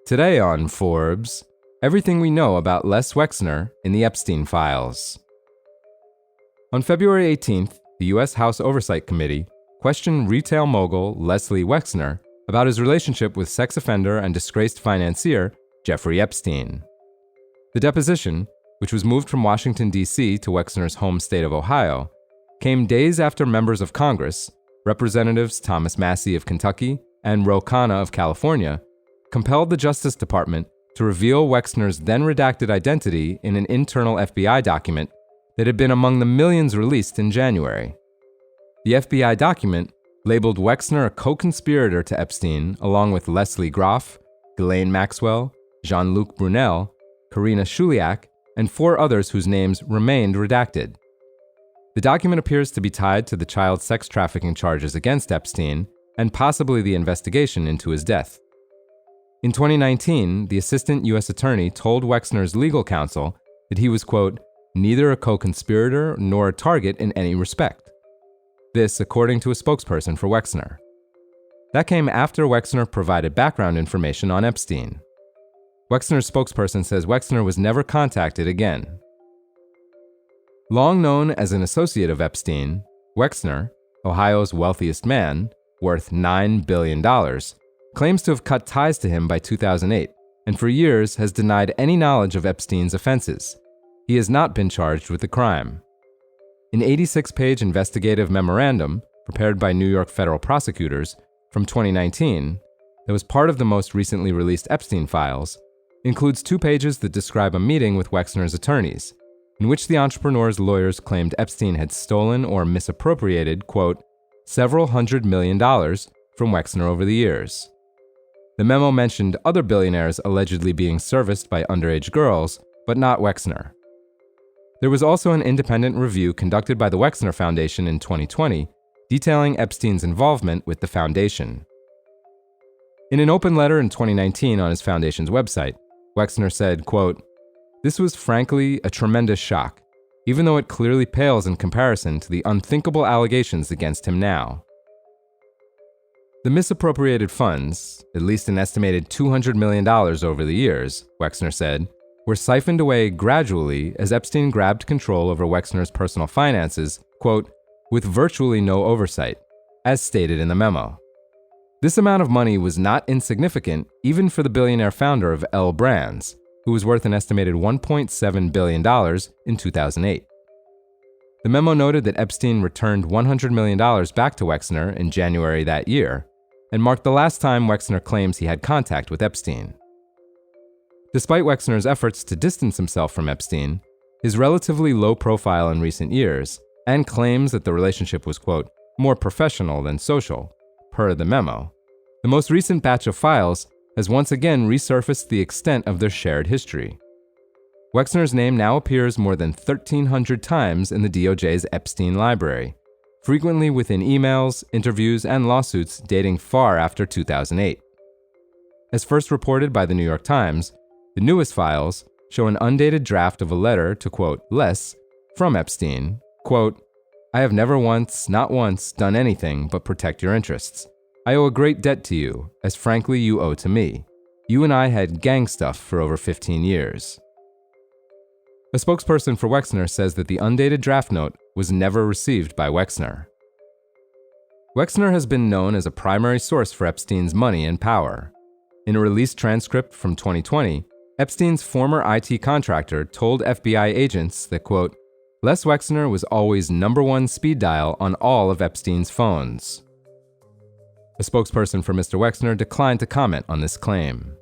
Today on Forbes, everything we know about Les Wexner in the Epstein files. On February 18th, the U.S. House Oversight Committee questioned retail mogul Leslie Wexner about his relationship with sex offender and disgraced financier Jeffrey Epstein. The deposition, which was moved from Washington, D.C. to Wexner's home state of Ohio, came days after members of Congress, Representatives Thomas Massie of Kentucky and Ro Khanna of California, compelled the Justice Department to reveal Wexner's then-redacted identity in an internal FBI document that had been among the millions released in January. The FBI document labeled Wexner a co-conspirator to Epstein along with Leslie Groff, Ghislaine Maxwell, Jean-Luc Brunel, Karina Shuliak, and 4 others whose names remained redacted. The document appears to be tied to the child sex trafficking charges against Epstein and possibly the investigation into his death. In 2019, the assistant U.S. attorney told Wexner's legal counsel that he was, quote, neither a co-conspirator nor a target in any respect. This, according to a spokesperson for Wexner. That came after Wexner provided background information on Epstein. Wexner's spokesperson says Wexner was never contacted again. Long known as an associate of Epstein, Wexner, Ohio's wealthiest man, worth $9 billion, claims to have cut ties to him by 2008, and for years has denied any knowledge of Epstein's offenses. He has not been charged with the crime. An 86-page investigative memorandum, prepared by New York federal prosecutors, from 2019, that was part of the most recently released Epstein files, includes 2 pages that describe a meeting with Wexner's attorneys, in which the entrepreneur's lawyers claimed Epstein had stolen or misappropriated, quote, several $100 million from Wexner over the years. The memo mentioned other billionaires allegedly being serviced by underage girls, but not Wexner. There was also an independent review conducted by the Wexner Foundation in 2020, detailing Epstein's involvement with the foundation. In an open letter in 2019 on his foundation's website, Wexner said, quote, this was frankly a tremendous shock, even though it clearly pales in comparison to the unthinkable allegations against him now. The misappropriated funds, at least an estimated $200 million over the years, Wexner said, were siphoned away gradually as Epstein grabbed control over Wexner's personal finances, quote, with virtually no oversight, as stated in the memo. This amount of money was not insignificant even for the billionaire founder of L Brands, who was worth an estimated $1.7 billion in 2008. The memo noted that Epstein returned $100 million back to Wexner in January that year, and marked the last time Wexner claims he had contact with Epstein. Despite Wexner's efforts to distance himself from Epstein, his relatively low profile in recent years, and claims that the relationship was, quote, more professional than social, per the memo, the most recent batch of files has once again resurfaced the extent of their shared history. Wexner's name now appears more than 1,300 times in the DOJ's Epstein library, frequently within emails, interviews, and lawsuits dating far after 2008. As first reported by the New York Times, the newest files show an undated draft of a letter to, quote, Les, from Epstein, quote, I have never once, not once, done anything but protect your interests. I owe a great debt to you, as frankly you owe to me. You and I had gang stuff for over 15 years. A spokesperson for Wexner says that the undated draft note was never received by Wexner. Wexner has been known as a primary source for Epstein's money and power. In a released transcript from 2020, Epstein's former IT contractor told FBI agents that, quote, Les Wexner was always #1 speed dial on all of Epstein's phones. A spokesperson for Mr. Wexner declined to comment on this claim.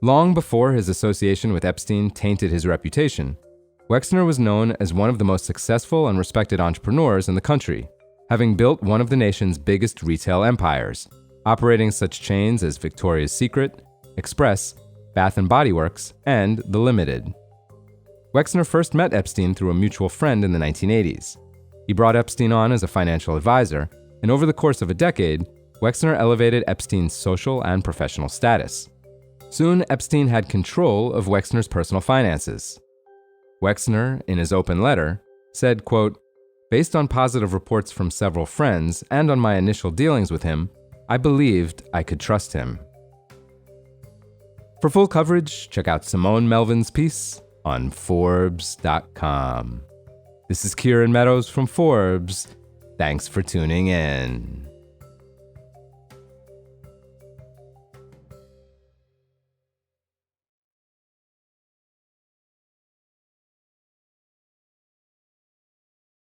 Long before his association with Epstein tainted his reputation, Wexner was known as one of the most successful and respected entrepreneurs in the country, having built one of the nation's biggest retail empires, operating such chains as Victoria's Secret, Express, Bath & Body Works, and The Limited. Wexner first met Epstein through a mutual friend in the 1980s. He brought Epstein on as a financial advisor, and over the course of a decade, Wexner elevated Epstein's social and professional status. Soon, Epstein had control of Wexner's personal finances. Wexner, in his open letter, said, quote, based on positive reports from several friends and on my initial dealings with him, I believed I could trust him. For full coverage, check out Simone Melvin's piece on forbes.com. This is Kieran Meadows from Forbes. Thanks for tuning in.